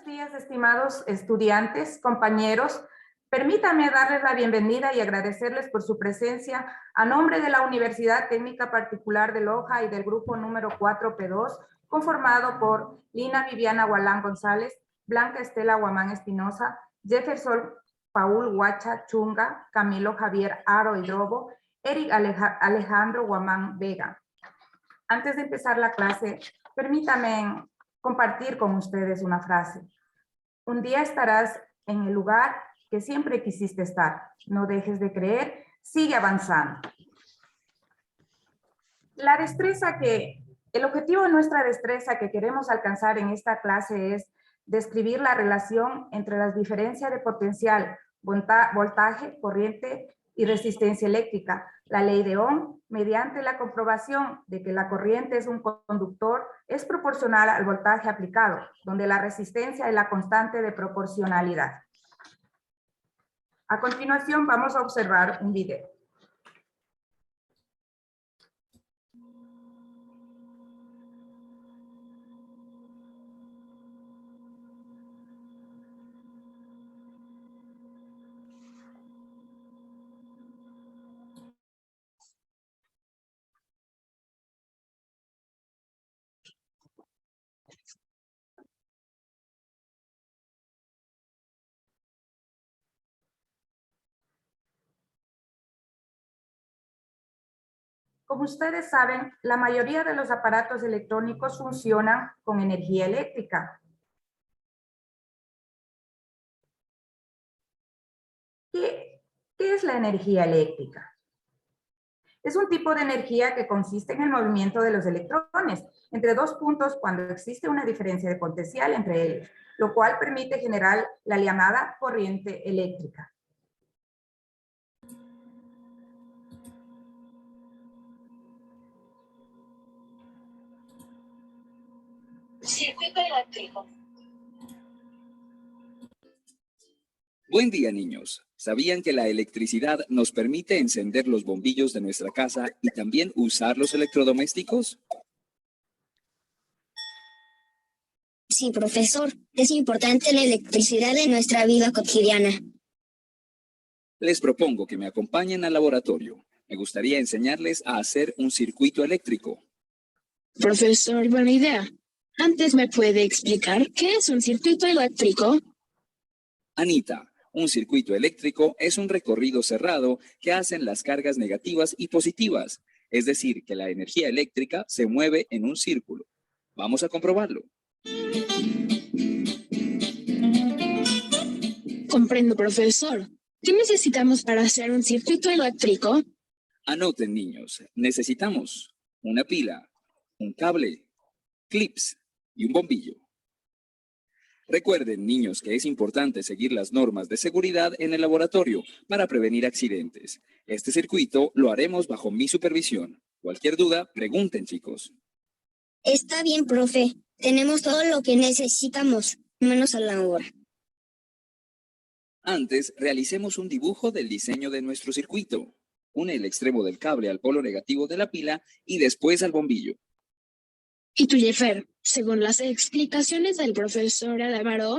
días, estimados estudiantes, compañeros. Permítanme darles la bienvenida y agradecerles por su presencia a nombre de la Universidad Técnica Particular de Loja y del grupo número 4P2, conformado por Lina Viviana Gualán González, Blanca Estela Guamán Espinosa, Jefferson Paul Huacha Chunga, Camilo Javier Aro Hidrobo, Eric Alejandro Guamán Vega. Antes de empezar la clase, permítanme compartir con ustedes una frase. Un día estarás en el lugar que siempre quisiste estar. No dejes de creer, sigue avanzando. El objetivo de nuestra destreza que queremos alcanzar en esta clase es describir la relación entre las diferencias de potencial, voltaje, corriente y resistencia eléctrica, la ley de Ohm, mediante la comprobación de que la corriente es un conductor, es proporcional al voltaje aplicado, donde la resistencia es la constante de proporcionalidad. A continuación vamos a observar un video. Como ustedes saben, la mayoría de los aparatos electrónicos funcionan con energía eléctrica. ¿Qué es la energía eléctrica? Es un tipo de energía que consiste en el movimiento de los electrones entre dos puntos cuando existe una diferencia de potencial entre ellos, lo cual permite generar la llamada corriente eléctrica. Circuito eléctrico. Buen día, niños. ¿Sabían que la electricidad nos permite encender los bombillos de nuestra casa y también usar los electrodomésticos? Sí, profesor. Es importante la electricidad en nuestra vida cotidiana. Les propongo que me acompañen al laboratorio. Me gustaría enseñarles a hacer un circuito eléctrico. Profesor, buena idea. Antes, ¿me puede explicar qué es un circuito eléctrico? Anita, un circuito eléctrico es un recorrido cerrado que hacen las cargas negativas y positivas, es decir, que la energía eléctrica se mueve en un círculo. Vamos a comprobarlo. Comprendo, profesor. ¿Qué necesitamos para hacer un circuito eléctrico? Anoten, niños. Necesitamos una pila, un cable, clips y un bombillo. Recuerden, niños, que es importante seguir las normas de seguridad en el laboratorio para prevenir accidentes. Este circuito lo haremos bajo mi supervisión. Cualquier duda, pregunten, chicos. Está bien, profe. Tenemos todo lo que necesitamos, menos a la hora. Antes, realicemos un dibujo del diseño de nuestro circuito. Une el extremo del cable al polo negativo de la pila y después al bombillo. Y tú, Jeffer, según las explicaciones del profesor Álvaro,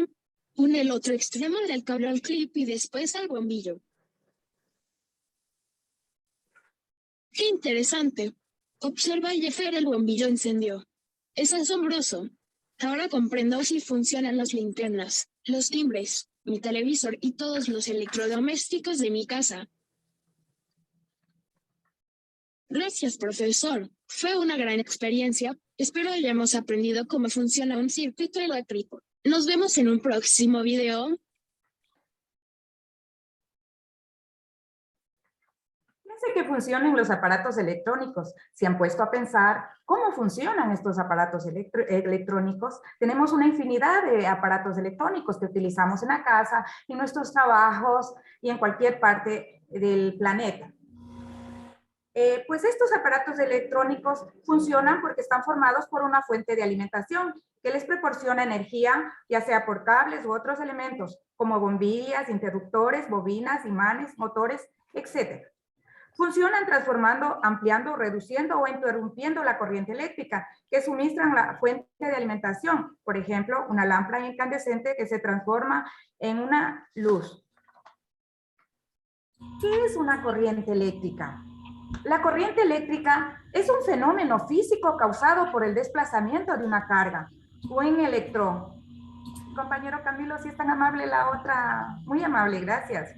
une el otro extremo del cable al clip y después al bombillo. ¡Qué interesante! Observa, Jeffer, el bombillo encendió. Es asombroso. Ahora comprendo si funcionan las linternas, los timbres, mi televisor y todos los electrodomésticos de mi casa. Gracias, profesor. Fue una gran experiencia. Espero hayamos aprendido cómo funciona un circuito eléctrico. Nos vemos en un próximo video. Fíjense que funcionan los aparatos electrónicos. ¿Se han puesto a pensar cómo funcionan estos aparatos electrónicos? Tenemos una infinidad de aparatos electrónicos que utilizamos en la casa, en nuestros trabajos y en cualquier parte del planeta. Pues estos aparatos electrónicos funcionan porque están formados por una fuente de alimentación que les proporciona energía, ya sea por cables u otros elementos, como bombillas, interruptores, bobinas, imanes, motores, etc. Funcionan transformando, ampliando, reduciendo o interrumpiendo la corriente eléctrica que suministran la fuente de alimentación. Por ejemplo, una lámpara incandescente que se transforma en una luz. ¿Qué es una corriente eléctrica? La corriente eléctrica es un fenómeno físico causado por el desplazamiento de una carga o un electrón. Compañero Camilo, si es tan amable la otra. Muy amable, gracias.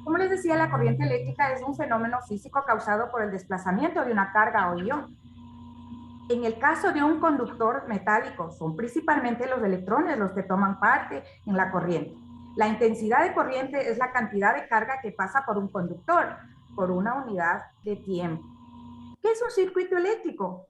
Como les decía, la corriente eléctrica es un fenómeno físico causado por el desplazamiento de una carga o ion. En el caso de un conductor metálico, son principalmente los electrones los que toman parte en la corriente. La intensidad de corriente es la cantidad de carga que pasa por un conductor por una unidad de tiempo. ¿Qué es un circuito eléctrico?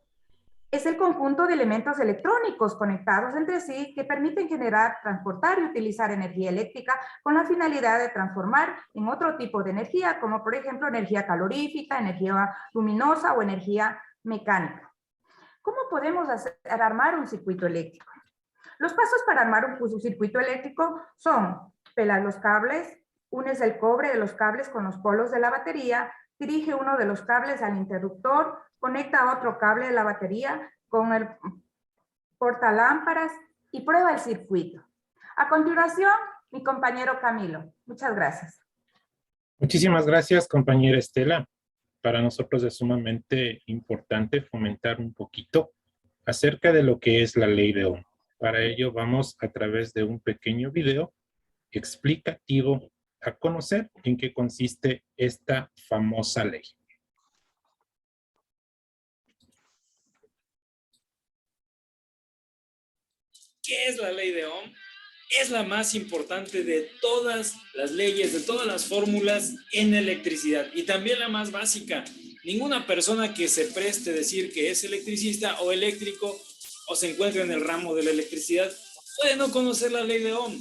Es el conjunto de elementos electrónicos conectados entre sí que permiten generar, transportar y utilizar energía eléctrica con la finalidad de transformar en otro tipo de energía, como por ejemplo energía calorífica, energía luminosa o energía mecánica. ¿Cómo podemos armar un circuito eléctrico? Los pasos para armar un circuito eléctrico son: pelar los cables, unes el cobre de los cables con los polos de la batería, dirige uno de los cables al interruptor, conecta otro cable de la batería con el portalámparas y prueba el circuito. A continuación, mi compañero Camilo. Muchas gracias. Muchísimas gracias, compañera Estela. Para nosotros es sumamente importante fomentar un poquito acerca de lo que es la ley de Ohm. Para ello vamos a través de un pequeño video explicativo a conocer en qué consiste esta famosa ley. ¿Qué es la ley de Ohm? Es la más importante de todas las leyes, de todas las fórmulas en electricidad y también la más básica. Ninguna persona que se preste a decir que es electricista o eléctrico o se encuentra en el ramo de la electricidad puede no conocer la ley de Ohm.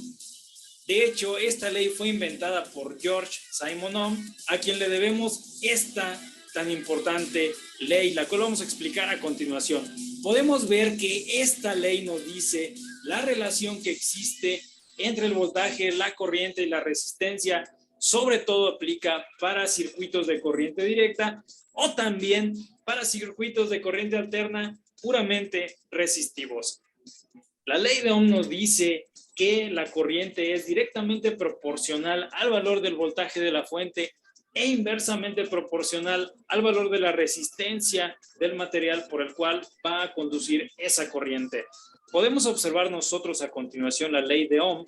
De hecho, esta ley fue inventada por George Simon Ohm, a quien le debemos esta tan importante ley, la cual vamos a explicar a continuación. Podemos ver que esta ley nos dice la relación que existe entre el voltaje, la corriente y la resistencia. Sobre todo aplica para circuitos de corriente directa o también para circuitos de corriente alterna puramente resistivos. La ley de Ohm nos dice que la corriente es directamente proporcional al valor del voltaje de la fuente e inversamente proporcional al valor de la resistencia del material por el cual va a conducir esa corriente. Podemos observar nosotros a continuación la ley de Ohm,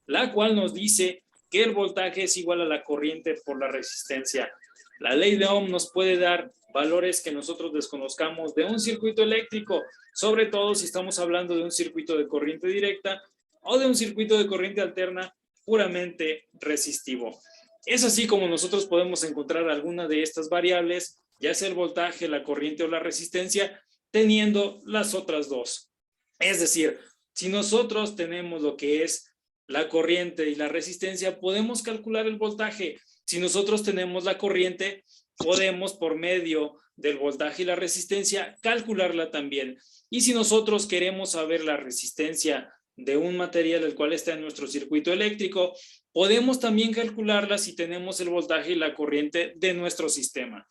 la cual nos dice que el voltaje es igual a la corriente por la resistencia. La ley de Ohm nos puede dar valores que nosotros desconozcamos de un circuito eléctrico, sobre todo si estamos hablando de un circuito de corriente directa o de un circuito de corriente alterna puramente resistivo. Es así como nosotros podemos encontrar alguna de estas variables, ya sea el voltaje, la corriente o la resistencia, teniendo las otras dos. Es decir, si nosotros tenemos lo que es la corriente y la resistencia, podemos calcular el voltaje. Si nosotros tenemos la corriente, podemos por medio del voltaje y la resistencia calcularla también. Y si nosotros queremos saber la resistencia de un material el cual está en nuestro circuito eléctrico, podemos también calcularla si tenemos el voltaje y la corriente de nuestro sistema.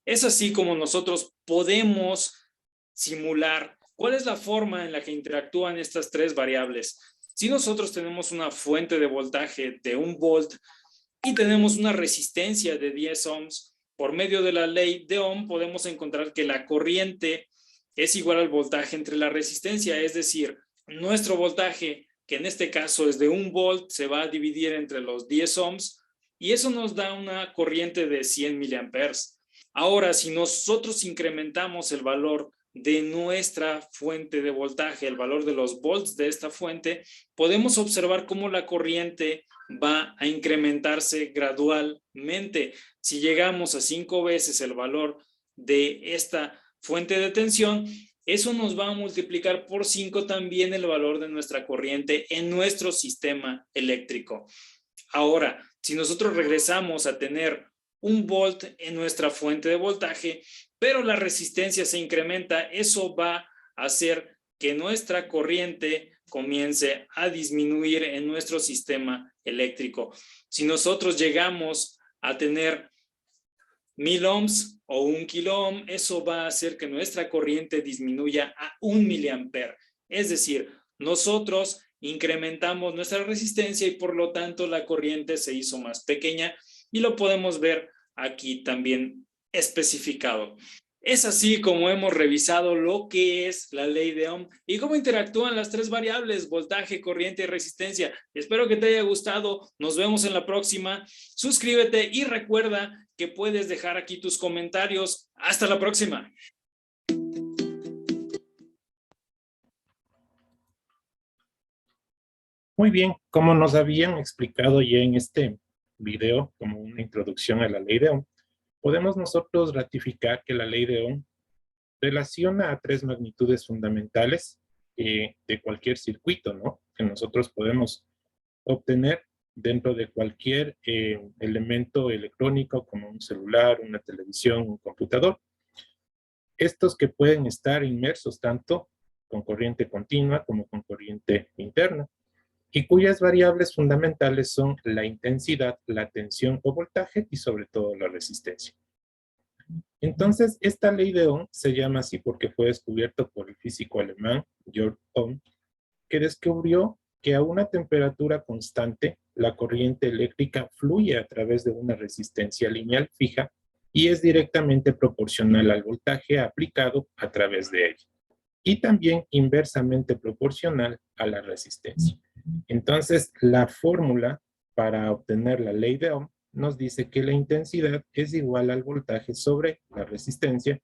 Es así como nosotros podemos simular cuál es la forma en la que interactúan estas tres variables. Si nosotros tenemos una fuente de voltaje de 1 volt y tenemos una resistencia de 10 ohms, por medio de la ley de Ohm podemos encontrar que la corriente es igual al voltaje entre la resistencia, es decir, nuestro voltaje, que en este caso es de 1 volt, se va a dividir entre los 10 ohms y eso nos da una corriente de 100 miliamperes. Ahora, si nosotros incrementamos el valor de nuestra fuente de voltaje, el valor de los volts de esta fuente, podemos observar cómo la corriente va a incrementarse gradualmente. Si llegamos a 5 veces el valor de esta fuente de tensión, eso nos va a multiplicar por 5 también el valor de nuestra corriente en nuestro sistema eléctrico. Ahora, si nosotros regresamos a tener 1 volt en nuestra fuente de voltaje, pero la resistencia se incrementa, eso va a hacer que nuestra corriente comience a disminuir en nuestro sistema eléctrico. Si nosotros llegamos a tener 1000 ohms o 1 kilo ohm, eso va a hacer que nuestra corriente disminuya a 1 miliampere. Es decir, nosotros incrementamos nuestra resistencia y por lo tanto la corriente se hizo más pequeña y lo podemos ver aquí también especificado. Es así como hemos revisado lo que es la ley de Ohm y cómo interactúan las tres variables, voltaje, corriente y resistencia. Espero que te haya gustado. Nos vemos en la próxima. Suscríbete y recuerda que puedes dejar aquí tus comentarios. Hasta la próxima. Muy bien, como nos habían explicado ya en este video, como una introducción a la ley de Ohm, podemos nosotros ratificar que la ley de Ohm relaciona a tres magnitudes fundamentales de cualquier circuito, ¿no? Que nosotros podemos obtener dentro de cualquier elemento electrónico como un celular, una televisión, un computador. Estos que pueden estar inmersos tanto con corriente continua como con corriente interna y cuyas variables fundamentales son la intensidad, la tensión o voltaje y sobre todo la resistencia. Entonces, esta ley de Ohm se llama así porque fue descubierto por el físico alemán Georg Ohm, que descubrió que a una temperatura constante, la corriente eléctrica fluye a través de una resistencia lineal fija y es directamente proporcional al voltaje aplicado a través de ella. Y también inversamente proporcional a la resistencia. Entonces, la fórmula para obtener la ley de Ohm nos dice que la intensidad es igual al voltaje sobre la resistencia,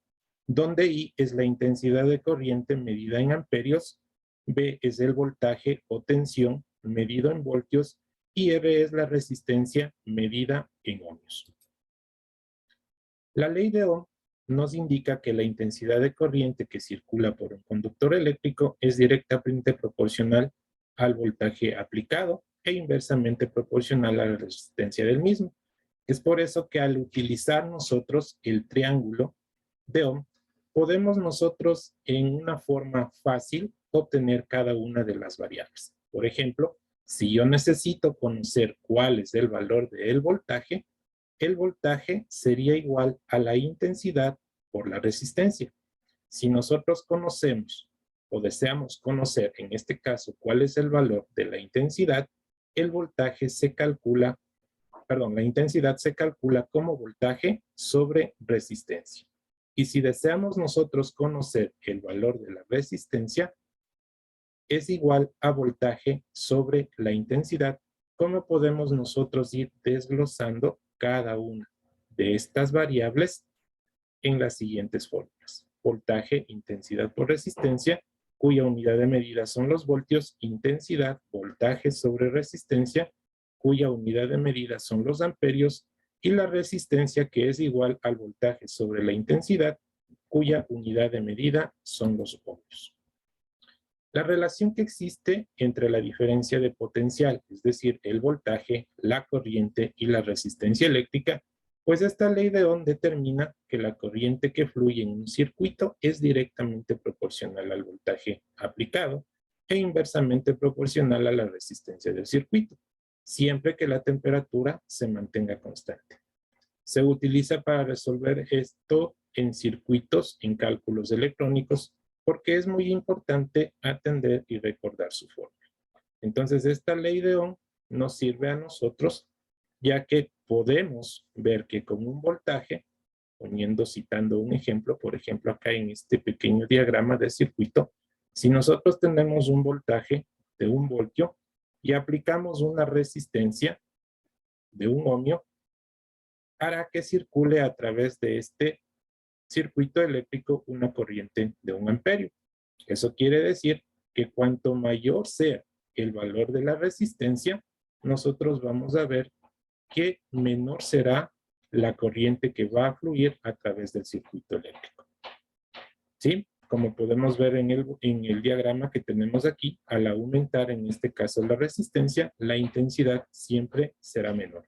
donde I es la intensidad de corriente medida en amperios, B es el voltaje o tensión medido en voltios y R es la resistencia medida en ohmios. La ley de Ohm nos indica que la intensidad de corriente que circula por un conductor eléctrico es directamente proporcional al voltaje aplicado e inversamente proporcional a la resistencia del mismo. Es por eso que al utilizar nosotros el triángulo de Ohm, podemos nosotros en una forma fácil obtener cada una de las variables. Por ejemplo, si yo necesito conocer cuál es el valor del voltaje, el voltaje sería igual a la intensidad por la resistencia. Si nosotros conocemos o deseamos conocer, en este caso, cuál es el valor de la intensidad, el voltaje se calcula, la intensidad se calcula como voltaje sobre resistencia. Y si deseamos nosotros conocer el valor de la resistencia, es igual a voltaje sobre la intensidad. ¿Cómo podemos nosotros ir desglosando cada una de estas variables en las siguientes fórmulas? Voltaje, intensidad por resistencia, cuya unidad de medida son los voltios, intensidad, voltaje sobre resistencia, cuya unidad de medida son los amperios, y la resistencia, que es igual al voltaje sobre la intensidad, cuya unidad de medida son los ohmios. La relación que existe entre la diferencia de potencial, es decir, el voltaje, la corriente y la resistencia eléctrica, pues esta ley de Ohm determina que la corriente que fluye en un circuito es directamente proporcional al voltaje aplicado e inversamente proporcional a la resistencia del circuito, siempre que la temperatura se mantenga constante. Se utiliza para resolver esto en circuitos, en cálculos electrónicos, porque es muy importante atender y recordar su fórmula. Entonces, esta ley de Ohm nos sirve a nosotros, ya que podemos ver que con un voltaje, citando un ejemplo, por ejemplo, acá en este pequeño diagrama de circuito, si nosotros tenemos un voltaje de 1 voltio y aplicamos una resistencia de 1 ohmio, hará que circule a través de este circuito eléctrico una corriente de 1 amperio. Eso quiere decir que cuanto mayor sea el valor de la resistencia, nosotros vamos a ver que menor será la corriente que va a fluir a través del circuito eléctrico. ¿Sí? Como podemos ver en el diagrama que tenemos aquí, al aumentar en este caso la resistencia, la intensidad siempre será menor.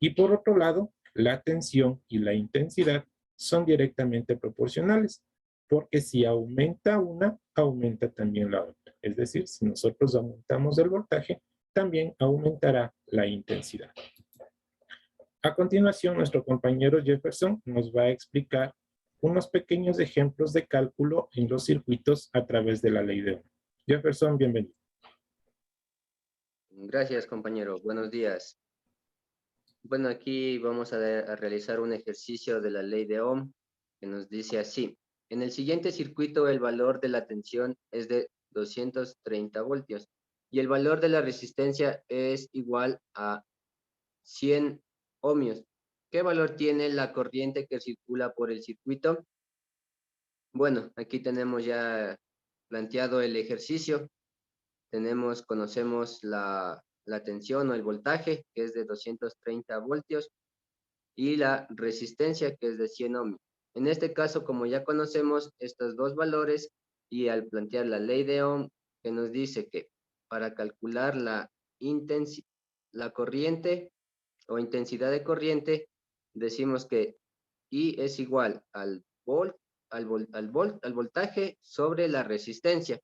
Y por otro lado, la tensión y la intensidad son directamente proporcionales, porque si aumenta una, aumenta también la otra. Es decir, si nosotros aumentamos el voltaje, también aumentará la intensidad. A continuación, nuestro compañero Jefferson nos va a explicar unos pequeños ejemplos de cálculo en los circuitos a través de la ley de Ohm. Jefferson, bienvenido. Gracias, compañero. Buenos días. Bueno, aquí vamos a realizar un ejercicio de la ley de Ohm que nos dice así. En el siguiente circuito, el valor de la tensión es de 230 voltios y el valor de la resistencia es igual a 100 ohmios. ¿Qué valor tiene la corriente que circula por el circuito? Bueno, aquí tenemos ya planteado el ejercicio. Conocemos la tensión o el voltaje, que es de 230 voltios, y la resistencia, que es de 100 ohmios. En este caso, como ya conocemos estos dos valores, y al plantear la ley de Ohm, que nos dice que para calcular la corriente o intensidad de corriente, decimos que I es igual al voltaje sobre la resistencia.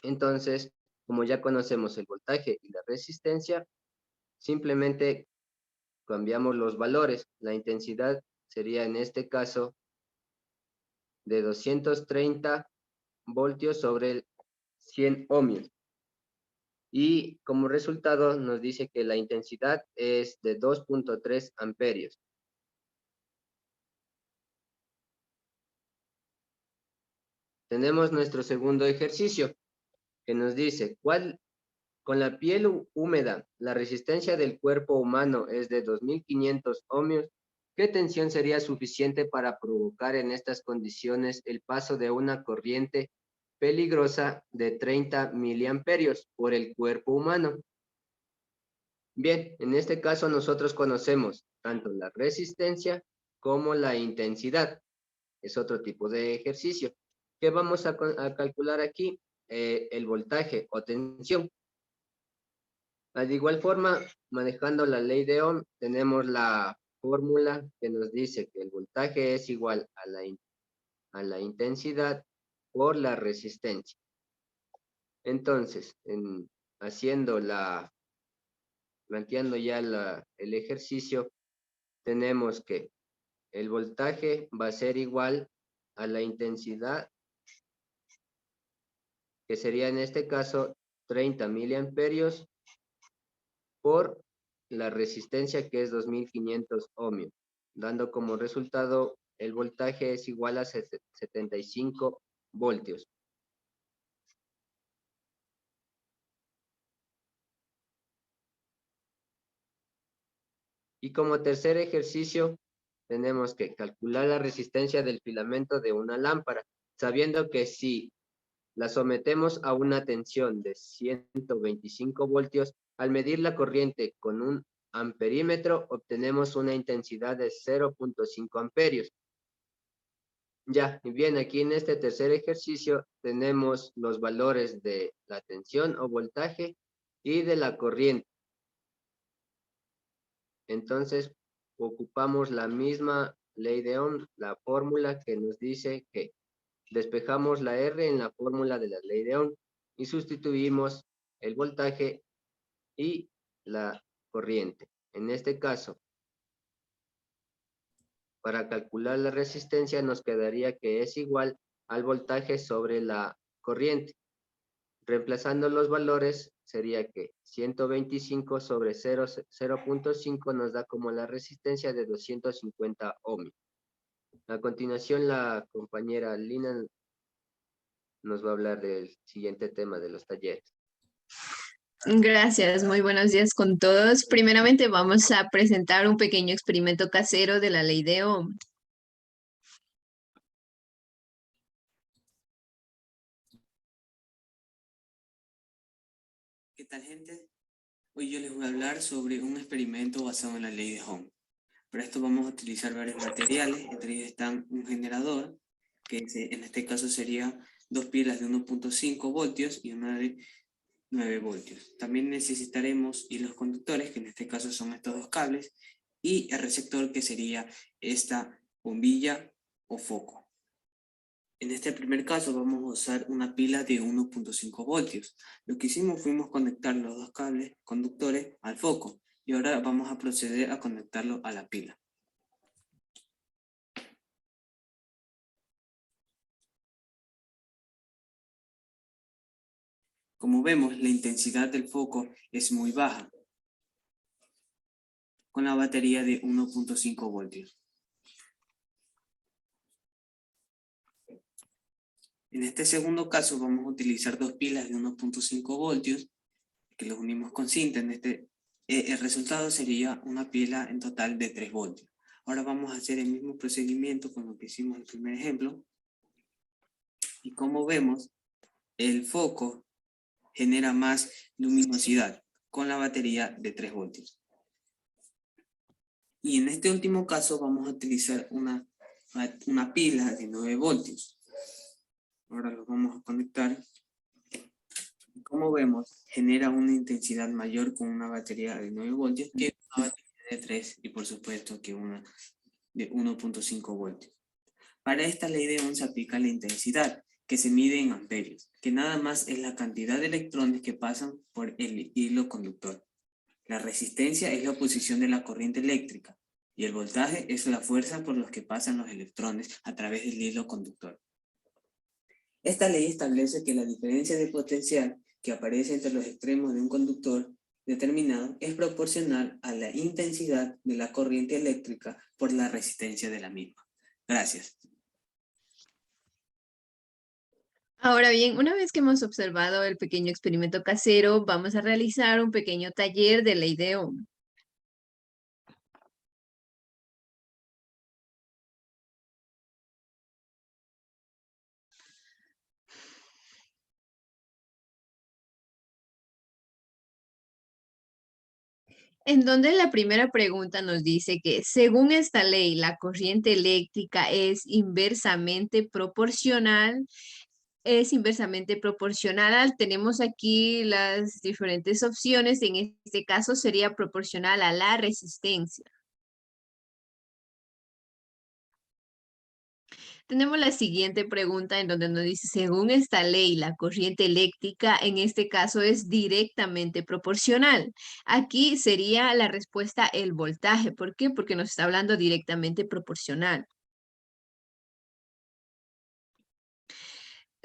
Entonces, como ya conocemos el voltaje y la resistencia, simplemente cambiamos los valores. La intensidad sería en este caso de 230 voltios sobre 100 ohmios. Y como resultado nos dice que la intensidad es de 2.3 amperios. Tenemos nuestro segundo ejercicio que nos dice, con la piel húmeda, la resistencia del cuerpo humano es de 2500 ohmios. ¿Qué tensión sería suficiente para provocar en estas condiciones el paso de una corriente peligrosa de 30 miliamperios por el cuerpo humano? Bien, en este caso nosotros conocemos tanto la resistencia como la intensidad. Es otro tipo de ejercicio. ¿Qué vamos a calcular aquí? El voltaje o tensión. De igual forma, manejando la ley de Ohm, tenemos la fórmula que nos dice que el voltaje es igual a la intensidad por la resistencia. Entonces, planteando ya el ejercicio, tenemos que el voltaje va a ser igual a la intensidad, que sería en este caso 30 miliamperios, por la resistencia, que es 2500 ohmios, dando como resultado el voltaje es igual a 75 voltios. Y como tercer ejercicio, tenemos que calcular la resistencia del filamento de una lámpara, sabiendo que si la sometemos a una tensión de 125 voltios, al medir la corriente con un amperímetro, obtenemos una intensidad de 0.5 amperios. Ya, y bien, aquí en este tercer ejercicio tenemos los valores de la tensión o voltaje y de la corriente. Entonces, ocupamos la misma ley de Ohm, la fórmula que nos dice que despejamos la R en la fórmula de la ley de Ohm y sustituimos el voltaje y la corriente. En este caso, para calcular la resistencia nos quedaría que es igual al voltaje sobre la corriente. Reemplazando los valores sería que 125 sobre 0.5 nos da como la resistencia de 250 ohmios. A continuación, la compañera Lina nos va a hablar del siguiente tema de los talleres. Gracias, muy buenos días con todos. Primeramente vamos a presentar un pequeño experimento casero de la ley de Ohm. ¿Qué tal, gente? Hoy yo les voy a hablar sobre un experimento basado en la ley de Ohm. Para esto vamos a utilizar varios materiales, entre ellos están un generador, que en este caso sería dos pilas de 1.5 voltios y una de 9 voltios. También necesitaremos hilos conductores, que en este caso son estos dos cables, y el receptor, que sería esta bombilla o foco. En este primer caso vamos a usar una pila de 1.5 voltios. Lo que hicimos fuimos conectar los dos cables conductores al foco. Y ahora vamos a proceder a conectarlo a la pila. Como vemos, la intensidad del foco es muy baja, con la batería de 1.5 voltios. En este segundo caso vamos a utilizar dos pilas de 1.5 voltios que los unimos con cinta. El resultado sería una pila en total de 3 voltios. Ahora vamos a hacer el mismo procedimiento con lo que hicimos en el primer ejemplo. Y como vemos, el foco genera más luminosidad con la batería de 3 voltios. Y en este último caso vamos a utilizar una pila de 9 voltios. Ahora lo vamos a conectar. Como vemos, genera una intensidad mayor con una batería de 9 voltios que una batería de 3 y por supuesto que una de 1.5 voltios. Para esta ley de Ohm se aplica la intensidad, que se mide en amperios, que nada más es la cantidad de electrones que pasan por el hilo conductor. La resistencia es la oposición de la corriente eléctrica y el voltaje es la fuerza por la que pasan los electrones a través del hilo conductor. Esta ley establece que la diferencia de potencial que aparece entre los extremos de un conductor determinado es proporcional a la intensidad de la corriente eléctrica por la resistencia de la misma. Gracias. Ahora bien, una vez que hemos observado el pequeño experimento casero, vamos a realizar un pequeño taller de ley de Ohm. En donde la primera pregunta nos dice que según esta ley, la corriente eléctrica es inversamente proporcional. Tenemos aquí las diferentes opciones. En este caso sería proporcional a la resistencia. Tenemos la siguiente pregunta en donde nos dice, según esta ley, la corriente eléctrica en este caso es directamente proporcional. Aquí sería la respuesta el voltaje. ¿Por qué? Porque nos está hablando directamente proporcional.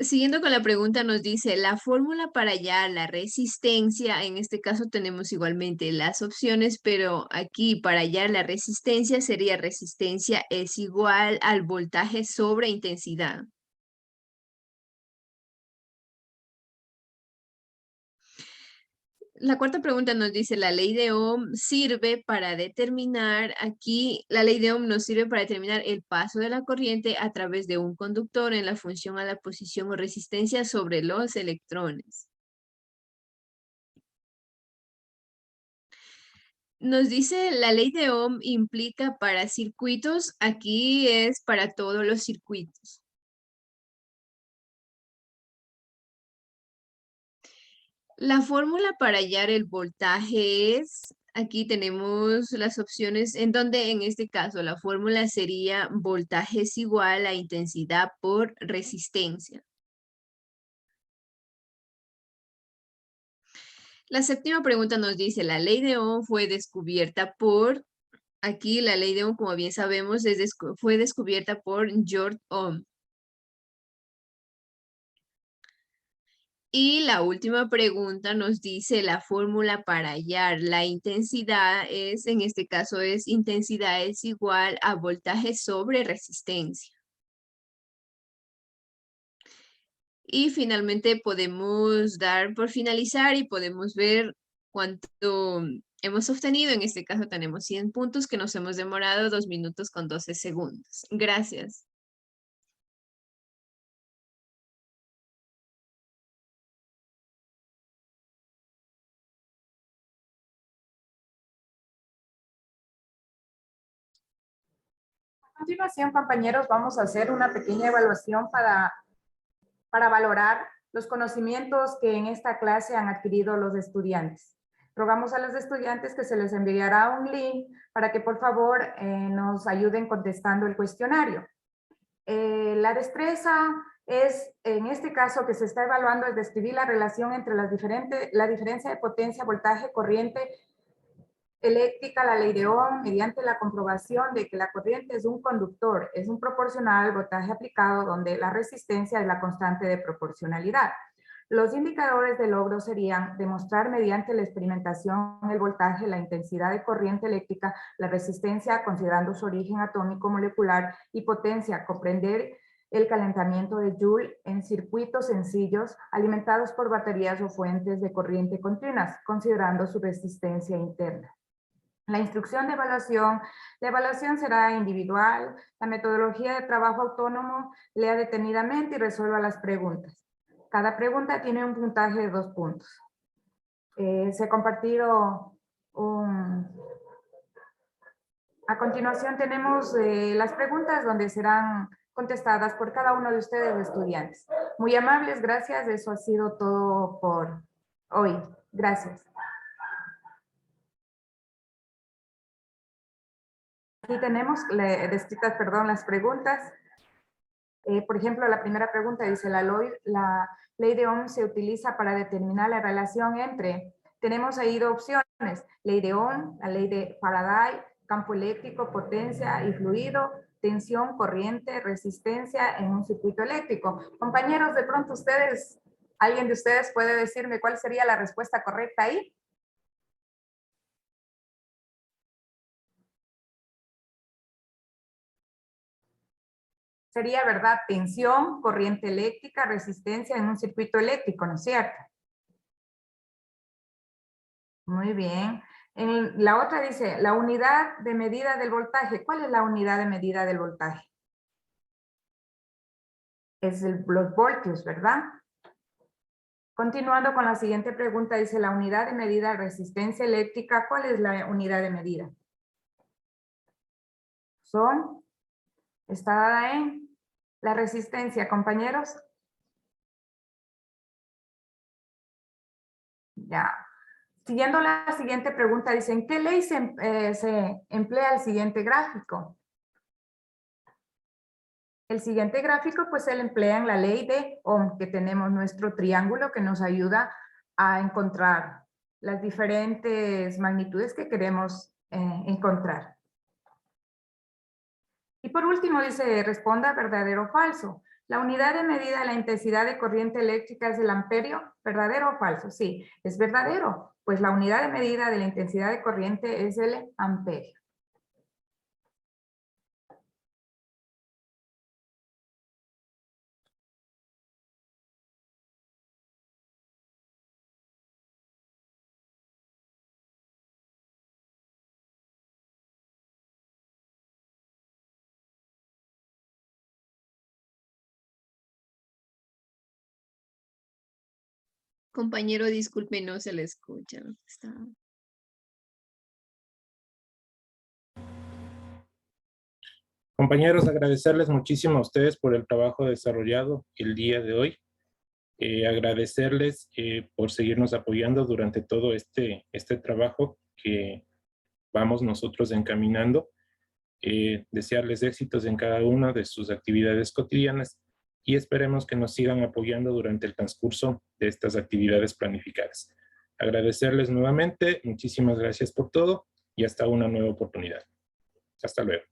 Siguiendo con la pregunta nos dice, la fórmula para hallar la resistencia, en este caso tenemos igualmente las opciones, pero aquí para hallar la resistencia sería resistencia es igual al voltaje sobre intensidad. La cuarta pregunta nos dice, la ley de Ohm sirve para determinar, aquí la ley de Ohm nos sirve para determinar el paso de la corriente a través de un conductor en la función a la posición o resistencia sobre los electrones. Nos dice, la ley de Ohm implica para circuitos, aquí es para todos los circuitos. La fórmula para hallar el voltaje es, aquí tenemos las opciones en donde en este caso la fórmula sería voltaje es igual a intensidad por resistencia. La séptima pregunta nos dice, la ley de Ohm fue descubierta por, aquí la ley de Ohm, como bien sabemos, fue descubierta por George Ohm. Y la última pregunta nos dice la fórmula para hallar la intensidad es, en este caso es intensidad es igual a voltaje sobre resistencia. Y finalmente podemos dar por finalizar y podemos ver cuánto hemos obtenido. En este caso tenemos 100 puntos que nos hemos demorado 2 minutos con 12 segundos. Gracias. A continuación, compañeros, vamos a hacer una pequeña evaluación para valorar los conocimientos que en esta clase han adquirido los estudiantes. Rogamos a los estudiantes que se les enviará un link para que por favor nos ayuden contestando el cuestionario. La destreza es, en este caso que se está evaluando, es describir la relación entre la diferencia de potencia, voltaje, corriente eléctrica, la ley de Ohm, mediante la comprobación de que la corriente es un conductor, es un proporcional al voltaje aplicado, donde la resistencia es la constante de proporcionalidad. Los indicadores de logro serían demostrar mediante la experimentación el voltaje, la intensidad de corriente eléctrica, la resistencia considerando su origen atómico molecular y potencia, comprender el calentamiento de Joule en circuitos sencillos alimentados por baterías o fuentes de corriente continuas, considerando su resistencia interna. La instrucción de evaluación. La evaluación será individual. La metodología de trabajo autónomo, lea detenidamente y resuelva las preguntas. Cada pregunta tiene un puntaje de 2 puntos. Se ha compartido A continuación tenemos las preguntas donde serán contestadas por cada uno de ustedes, estudiantes. Muy amables, gracias. Eso ha sido todo por hoy. Gracias. Aquí tenemos descritas, las preguntas. Por ejemplo, la primera pregunta dice, la ley de Ohm se utiliza para determinar la relación entre, tenemos ahí 2 opciones, ley de Ohm, la ley de Faraday, campo eléctrico, potencia y fluido, tensión, corriente, resistencia en un circuito eléctrico. Compañeros, de pronto alguien de ustedes puede decirme cuál sería la respuesta correcta ahí. Sería, ¿verdad? Tensión, corriente eléctrica, resistencia en un circuito eléctrico, ¿no es cierto? Muy bien. En la otra dice, la unidad de medida del voltaje. ¿Cuál es la unidad de medida del voltaje? Es los voltios, ¿verdad? Continuando con la siguiente pregunta, dice, la unidad de medida de resistencia eléctrica. ¿Cuál es la unidad de medida? Está dada en la resistencia, compañeros. Ya. Siguiendo la siguiente pregunta, dice, ¿en qué ley se emplea el siguiente gráfico? El siguiente gráfico, pues, se emplea en la ley de Ohm, que tenemos nuestro triángulo que nos ayuda a encontrar las diferentes magnitudes que queremos encontrar. Y por último dice, responda verdadero o falso. La unidad de medida de la intensidad de corriente eléctrica es el amperio, ¿verdadero o falso? Sí, es verdadero, pues la unidad de medida de la intensidad de corriente es el amperio. Compañero, disculpe, no se le escucha. Compañeros, agradecerles muchísimo a ustedes por el trabajo desarrollado el día de hoy. Agradecerles por seguirnos apoyando durante todo este trabajo que vamos nosotros encaminando. Desearles éxitos en cada una de sus actividades cotidianas y esperemos que nos sigan apoyando durante el transcurso de estas actividades planificadas. Agradecerles nuevamente, muchísimas gracias por todo y hasta una nueva oportunidad. Hasta luego.